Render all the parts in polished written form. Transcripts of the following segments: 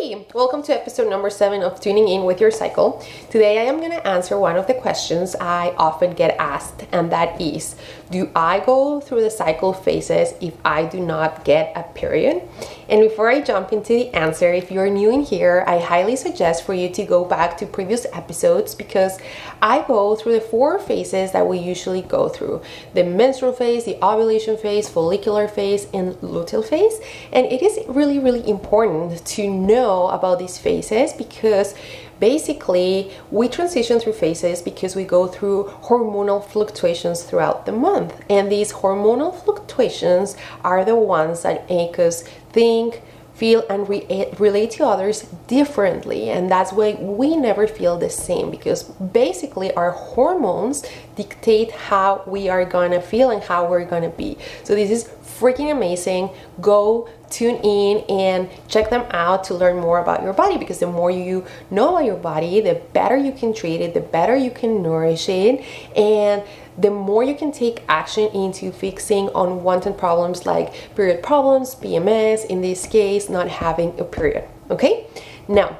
Hey, welcome to episode number 7 of Tuning In with Your Cycle. Today I am going to answer one of the questions I often get asked, and that is, do I go through the cycle phases if I do not get a period? And before I jump into the answer, if you're new in here, I highly suggest for you to go back to previous episodes because I go through the 4 phases that we usually go through: the menstrual phase, the ovulation phase, follicular phase, and luteal phase. And it is really important to know about these phases because basically we transition through phases because we go through hormonal fluctuations throughout the month, and these hormonal fluctuations are the ones that make us think, feel, and relate to others differently. And that's why we never feel the same, because basically our hormones dictate how we are gonna feel and how we're gonna be. So this is freaking amazing. Go tune in and check them out to learn more about your body, because the more you know about your body, the better you can treat it, the better you can nourish it, and the more you can take action into fixing unwanted problems like period problems, PMS, in this case, not having a period. Okay? Now,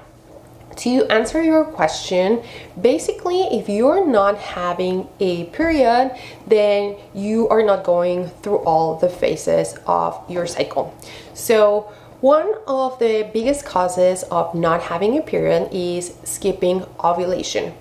to answer your question, basically, if you're not having a period, then you are not going through all the phases of your cycle. So one of the biggest causes of not having a period is skipping ovulation.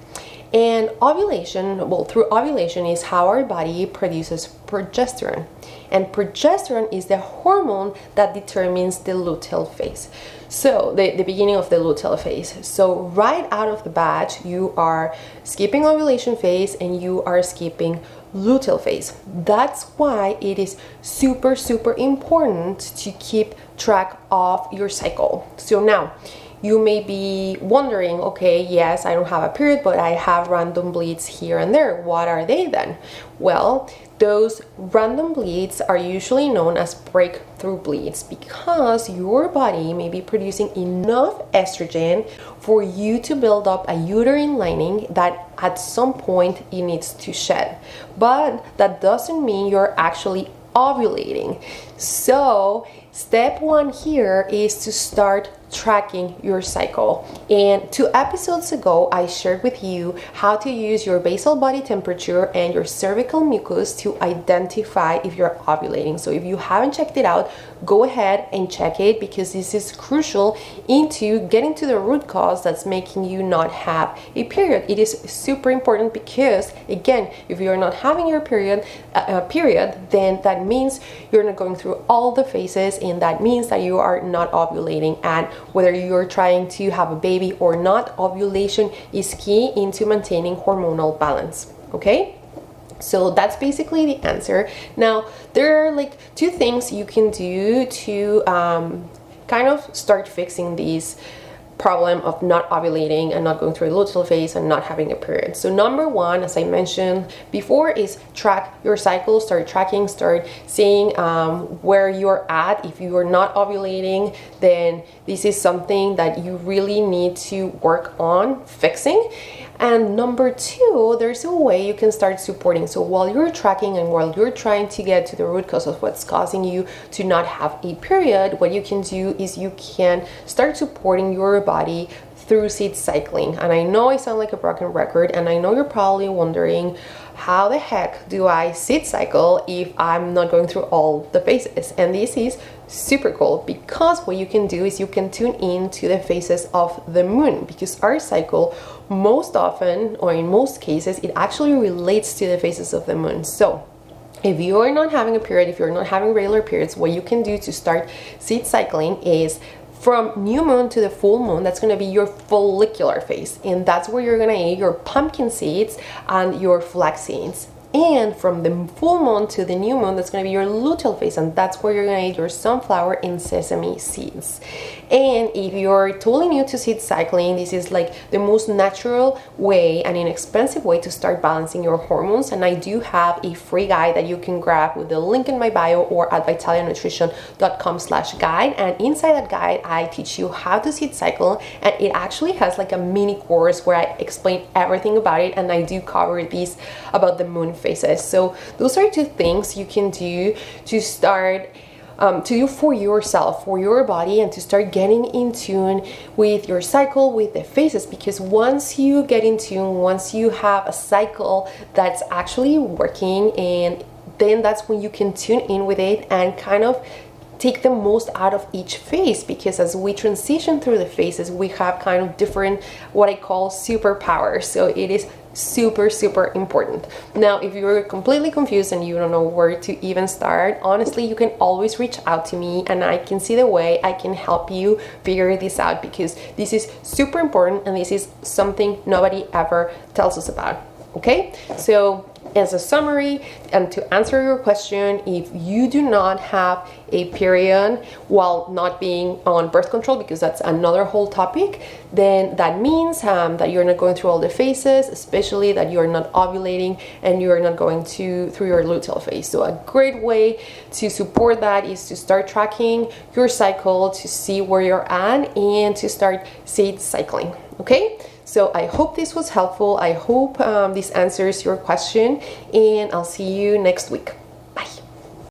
And ovulation, well, through ovulation is how our body produces progesterone. And progesterone is the hormone that determines the luteal phase. So the beginning of the luteal phase. So right out of the bat, you are skipping ovulation phase and you are skipping luteal phase. That's why it is super important to keep track of your cycle. So now, you may be wondering, okay, yes, I don't have a period, but I have random bleeds here and there. What are they then? Well, those random bleeds are usually known as breakthrough bleeds because your body may be producing enough estrogen for you to build up a uterine lining that at some point it needs to shed. But that doesn't mean you're actually ovulating. So step 1 here is to start tracking your cycle. And 2 episodes ago, I shared with you how to use your basal body temperature and your cervical mucus to identify if you're ovulating. So if you haven't checked it out, go ahead and check it, because this is crucial into getting to the root cause that's making you not have a period. It is super important because, again, if you're not having your period, then that means you're not going through all the phases, and that means that you are not ovulating. And whether you're trying to have a baby or not, ovulation is key into maintaining hormonal balance. Okay? So that's basically the answer. Now, there are like 2 things you can do to kind of start fixing these problem of not ovulating and not going through a luteal phase and not having a period. So number 1, as I mentioned before, is track your cycle. Start tracking, start seeing where you're at. If you are not ovulating, then this is something that you really need to work on fixing. And number 2, there's a way you can start supporting. So while you're tracking and while you're trying to get to the root cause of what's causing you to not have a period, what you can do is you can start supporting your body through seed cycling. And I know I sound like a broken record, and I know you're probably wondering, how the heck do I seed cycle if I'm not going through all the phases? And this is super cool, because what you can do is you can tune in to the phases of the moon, because our cycle most often, or in most cases, it actually relates to the phases of the moon. So if you are not having a period, if you're not having regular periods, what you can do to start seed cycling is from new moon to the full moon. That's going to be your follicular phase, and that's where you're going to eat your pumpkin seeds and your flax seeds. And from the full moon to the new moon, that's going to be your luteal phase, and that's where you're going to eat your sunflower and sesame seeds. And if you're totally new to seed cycling, this is like the most natural way and inexpensive way to start balancing your hormones. And I do have a free guide that you can grab with the link in my bio or at vitalianutrition.com/guide. And inside that guide, I teach you how to seed cycle, and it actually has like a mini course where I explain everything about it, and I do cover these about the moon phases. So those are 2 things you can do to start to do for yourself, for your body, and to start getting in tune with your cycle, with the phases. Because once you get in tune, once you have a cycle that's actually working, and then that's when you can tune in with it and kind of take the most out of each phase. Because as we transition through the phases, we have kind of different, what I call superpowers. So it is super, super important. Now, if you're completely confused and you don't know where to even start, honestly, you can always reach out to me and I can see the way I can help you figure this out, because this is super important and this is something nobody ever tells us about. Okay, so as a summary and to answer your question, if you do not have a period while not being on birth control, because that's another whole topic, then that means that you're not going through all the phases, especially that you're not ovulating and you're not going through your luteal phase. So a great way to support that is to start tracking your cycle, to see where you're at, and to start seed cycling. Okay, so I hope this was helpful. I hope this answers your question, and I'll see you next week.